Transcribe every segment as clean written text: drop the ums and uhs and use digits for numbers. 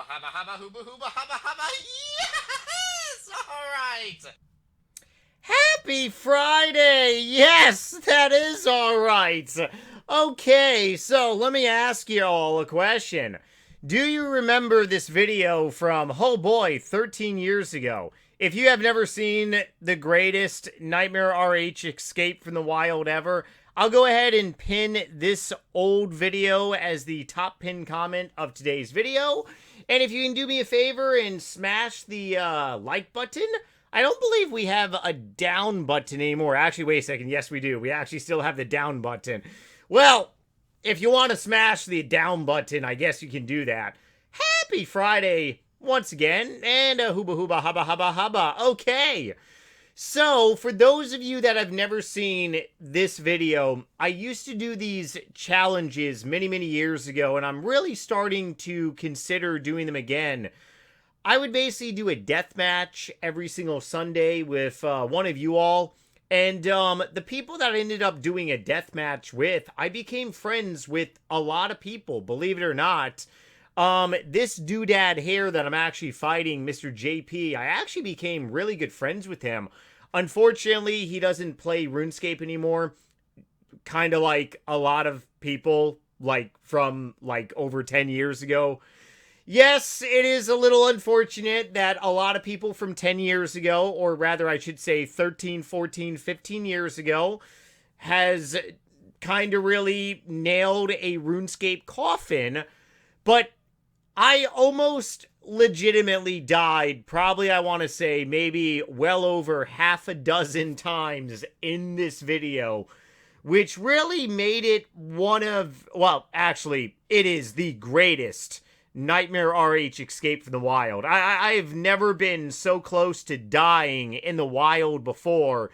hubba, hubba, hooba, hooba, hubba, hubba. Yes! Alright. Happy Friday! Yes, that is alright. Okay, so let me ask you all a question. Do you remember this video from, oh boy, 13 years ago? If you have never seen the greatest NightmareRH escape from the wild ever, I'll go ahead and pin this old video as the top pin comment of today's video. And if you can do me a favor and smash the like button. I don't believe we have a down button anymore. Actually, wait a second. Yes, we do. We actually still have the down button. Well, if you want to smash the down button, I guess you can do that. Happy Friday once again. And a hooba hooba hubba hubba hubba. Okay. So, for those of you that have never seen this video, I used to do these challenges many, many years ago, and I'm really starting to consider doing them again. I would basically do a death match every single Sunday with one of you all, and the people that I ended up doing a death match with, I became friends with a lot of people, believe it or not. This doodad here that I'm actually fighting, Mr. JP, I actually became really good friends with him. Unfortunately, he doesn't play RuneScape anymore. Kind of like a lot of people, like, from, like, over 10 years ago. Yes, it is a little unfortunate that a lot of people from 10 years ago, or rather I should say 13, 14, 15 years ago, has kind of really nailed a RuneScape coffin. But I almost legitimately died, probably I want to say maybe well over half a dozen times in this video, which really made it one of, well, actually, it is the greatest NightmareRH escape from the wild. I've never been so close to dying in the wild before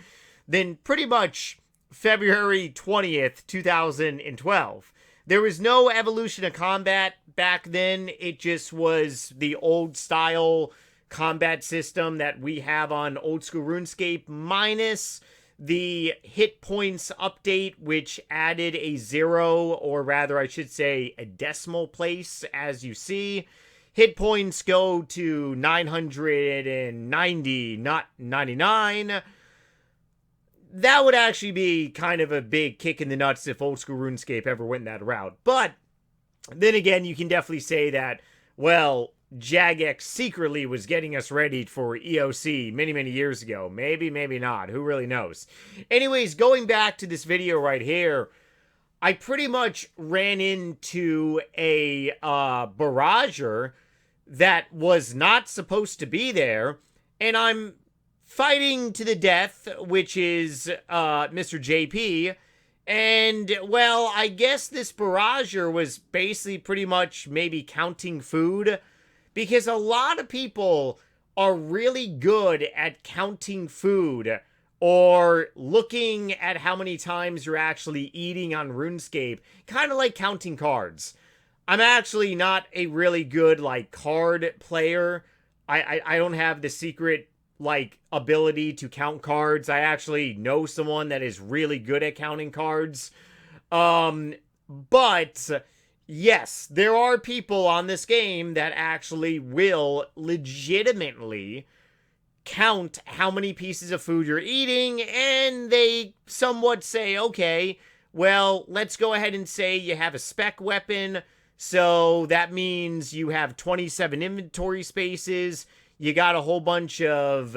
than pretty much February 20th, 2012. There was no evolution of combat back then. It just was the old style combat system that we have on old school RuneScape, minus the hit points update, which added a 0, or rather I should say a decimal place. As you see, hit points go to 990, not 99. That would actually be kind of a big kick in the nuts if old school RuneScape ever went that route. But then again, you can definitely say that, well, Jagex secretly was getting us ready for EOC many, many years ago. Maybe, maybe not. Who really knows? Anyways, going back to this video right here, I pretty much ran into a barrager that was not supposed to be there, and I'm fighting to the death, which is Mr. JP, and, well, I guess this barrager was basically pretty much maybe counting food, because a lot of people are really good at counting food or looking at how many times you're actually eating on RuneScape, kind of like counting cards. I'm actually not a really good, like, card player. I don't have the secret, like, ability to count cards. I actually know someone that is really good at counting cards. But yes, there are people on this game that actually will legitimately count how many pieces of food you're eating, and they somewhat say, okay, well, let's go ahead and say you have a spec weapon, so that means you have 27 inventory spaces, you got a whole bunch of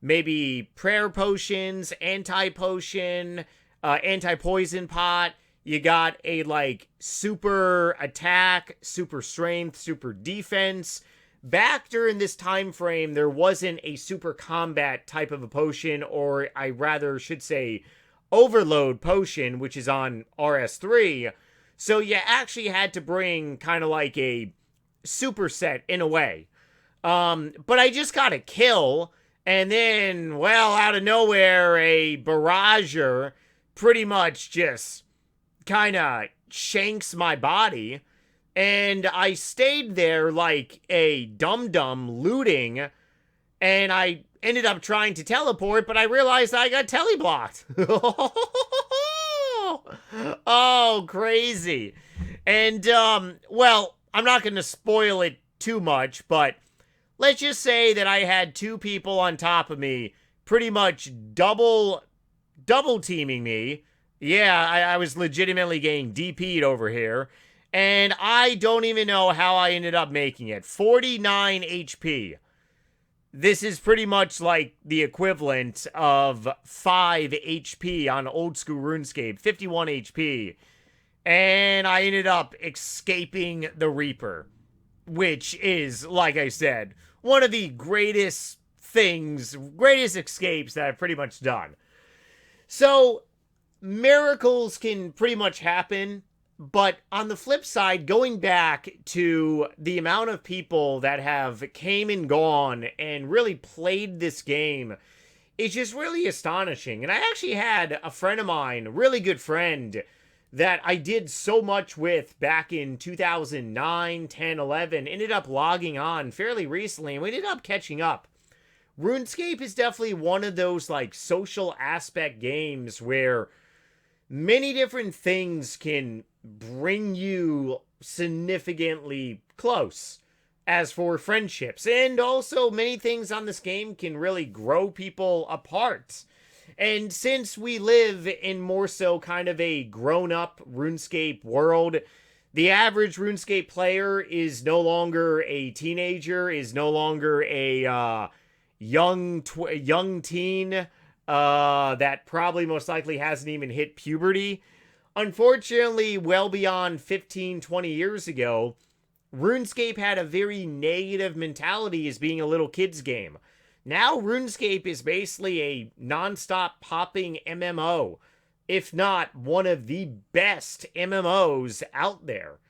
maybe prayer potions, anti-potion, anti-poison pot. You got a, like, super attack, super strength, super defense. Back during this time frame, there wasn't a super combat type of a potion, or I rather should say overload potion, which is on RS3. So you actually had to bring kind of like a superset in a way. But I just got a kill, and then, well, out of nowhere, a barrager pretty much just kind of shanks my body, and I stayed there like a dum-dum looting, and I ended up trying to teleport, but I realized I got teleblocked. Oh, crazy. And, well, I'm not going to spoil it too much, but let's just say that I had two people on top of me pretty much double teaming me. Yeah, I was legitimately getting DP'd over here. And I don't even know how I ended up making it. 49 HP. This is pretty much like the equivalent of 5 HP on old school RuneScape. 51 HP. And I ended up escaping the Reaper. Which is, like I said, one of the greatest escapes that I've pretty much done. So, miracles can pretty much happen. But on the flip side, going back to the amount of people that have came and gone and really played this game, it's just really astonishing. And I actually had a friend of mine, a really good friend, that I did so much with back in 2009, 10, 11, ended up logging on fairly recently, and we ended up catching up. RuneScape is definitely one of those like social aspect games where many different things can bring you significantly close as for friendships. And also many things on this game can really grow people apart. And since we live in more so kind of a grown-up RuneScape world, the average RuneScape player is no longer a teenager, is no longer a young teen that probably most likely hasn't even hit puberty. Unfortunately, well beyond 15, 20 years ago, RuneScape had a very negative mentality as being a little kid's game. Now, RuneScape is basically a non-stop popping MMO, if not one of the best MMOs out there.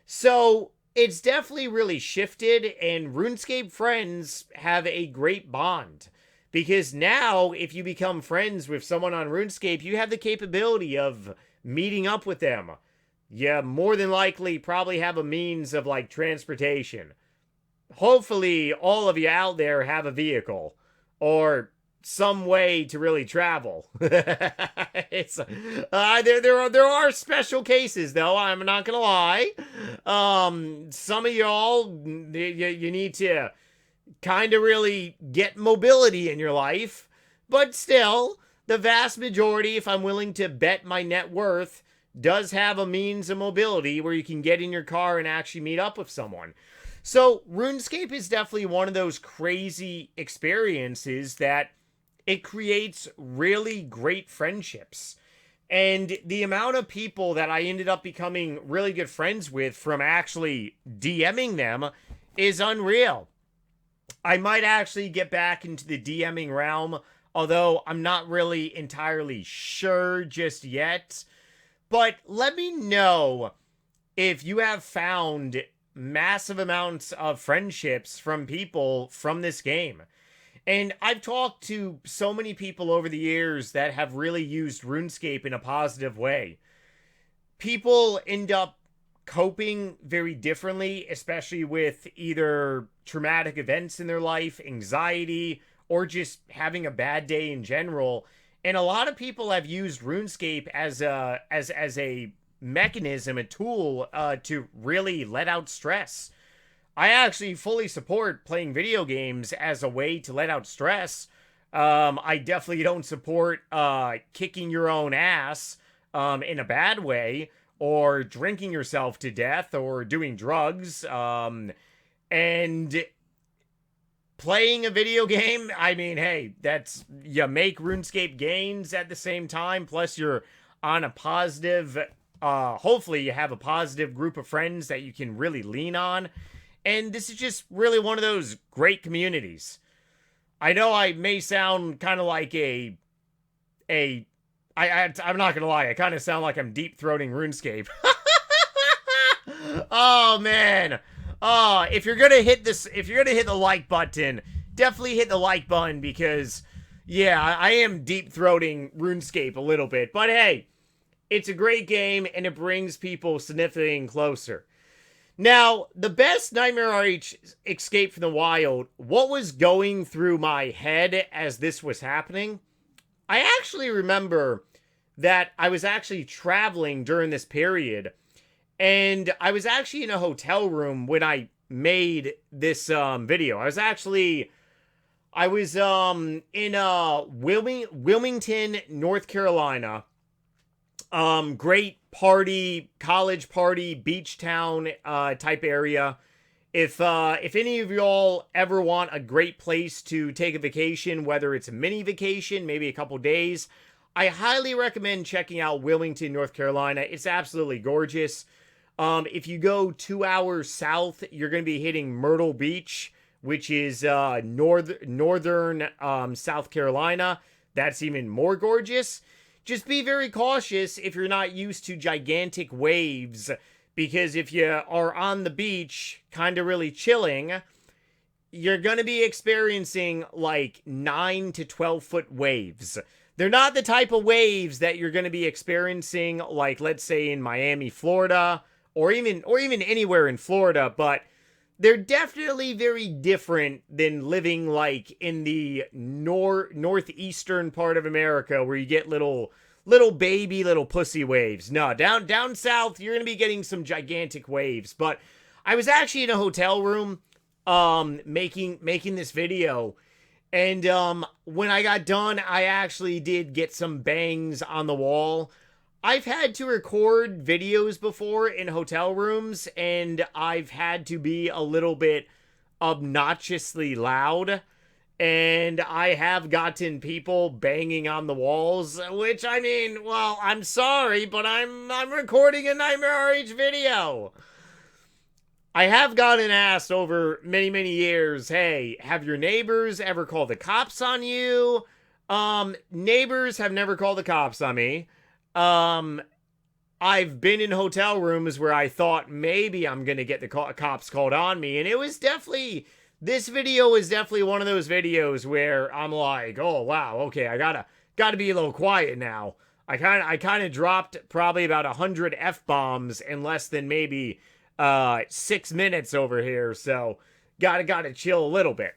So, it's definitely really shifted, and RuneScape friends have a great bond. Because now, if you become friends with someone on RuneScape, you have the capability of meeting up with them. You more than likely probably have a means of, like, transportation. Hopefully, all of you out there have a vehicle. Or some way to really travel. It's there are special cases, though, I'm not gonna lie. Some of y'all, you need to kind of really get mobility in your life. But still, the vast majority, if I'm willing to bet my net worth, does have a means of mobility where you can get in your car and actually meet up with someone. So, RuneScape is definitely one of those crazy experiences that it creates really great friendships. And the amount of people that I ended up becoming really good friends with from actually DMing them is unreal. I might actually get back into the DMing realm, although I'm not really entirely sure just yet. But let me know if you have found massive amounts of friendships from people from this game. And I've talked to so many people over the years that have really used RuneScape in a positive way. People end up coping very differently, especially with either traumatic events in their life, anxiety, or just having a bad day in general. And a lot of people have used RuneScape as a mechanism, a tool to really let out stress. I actually fully support playing video games as a way to let out stress. I definitely don't support kicking your own ass in a bad way, or drinking yourself to death, or doing drugs. And playing a video game, I mean, hey, that's, you make RuneScape gains at the same time, plus you're on a positive, hopefully you have a positive group of friends that you can really lean on. And this is just really one of those great communities. I know I may sound kind of like I'm not gonna lie, I kind of sound like I'm deep-throating RuneScape. Oh, man. Oh, if you're gonna hit the like button, definitely hit the like button, because, yeah, I am deep-throating RuneScape a little bit. But hey, it's a great game, and it brings people significantly closer. Now, the best NightmareRH escape from the wild, what was going through my head as this was happening? I actually remember that I was actually traveling during this period, and I was actually in a hotel room when I made this video. I was in Wilmington, North Carolina. Great party, college party, beach town type area. If any of y'all ever want a great place to take a vacation, whether it's a mini vacation, maybe a couple days, I highly recommend checking out Wilmington, North Carolina. It's absolutely gorgeous. If you go 2 hours south, you're going to be hitting Myrtle Beach, which is northern South Carolina. That's even more gorgeous. Just be very cautious if you're not used to gigantic waves, because if you are on the beach, kind of really chilling, you're going to be experiencing like 9 to 12 foot waves. They're not the type of waves that you're going to be experiencing, like, let's say, in Miami, Florida, or even anywhere in Florida, but they're definitely very different than living, like, in the northeastern part of America, where you get little baby, little pussy waves. No, down south, you're going to be getting some gigantic waves. But I was actually in a hotel room making this video, and when I got done, I actually did get some bangs on the wall. I've had to record videos before in hotel rooms, and I've had to be a little bit obnoxiously loud. And I have gotten people banging on the walls, which, I mean, well, I'm sorry, but I'm recording a NightmareRH video. I have gotten asked over many, many years, hey, have your neighbors ever called the cops on you? Neighbors have never called the cops on me. I've been in hotel rooms where I thought maybe I'm going to get the cops called on me, and it was definitely... This video is definitely one of those videos where I'm like, oh wow, okay, I gotta be a little quiet now. I kind of dropped probably about 100 F-bombs in less than maybe 6 minutes over here, so gotta chill a little bit.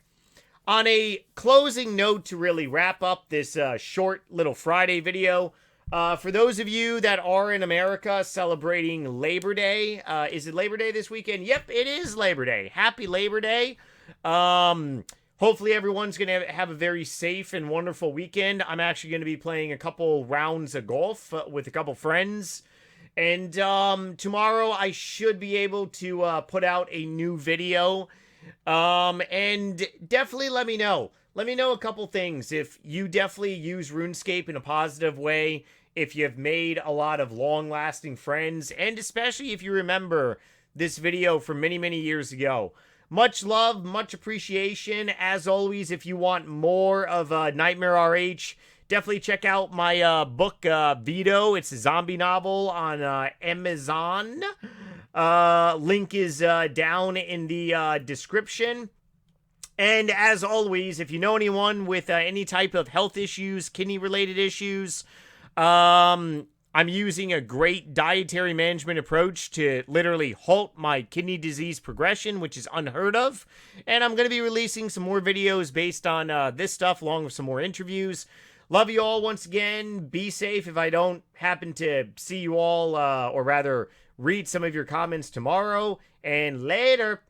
On a closing note to really wrap up this short little Friday video, for those of you that are in America celebrating Labor Day, is it Labor Day this weekend? Yep, it is Labor Day. Happy Labor Day. Hopefully everyone's going to have a very safe and wonderful weekend. I'm actually going to be playing a couple rounds of golf with a couple friends. And tomorrow I should be able to put out a new video. And definitely let me know. Let me know a couple things. If you definitely use RuneScape in a positive way, if you've made a lot of long-lasting friends, and especially if you remember this video from many, many years ago. Much love, much appreciation. As always, if you want more of NightmareRH, definitely check out my book, Vito. It's a zombie novel on Amazon. Link is down in the description. And as always, if you know anyone with any type of health issues, kidney-related issues, I'm using a great dietary management approach to literally halt my kidney disease progression, which is unheard of. And I'm going to be releasing some more videos based on this stuff, along with some more interviews. Love you all once again. Be safe if I don't happen to see you all, or rather read some of your comments tomorrow. And later.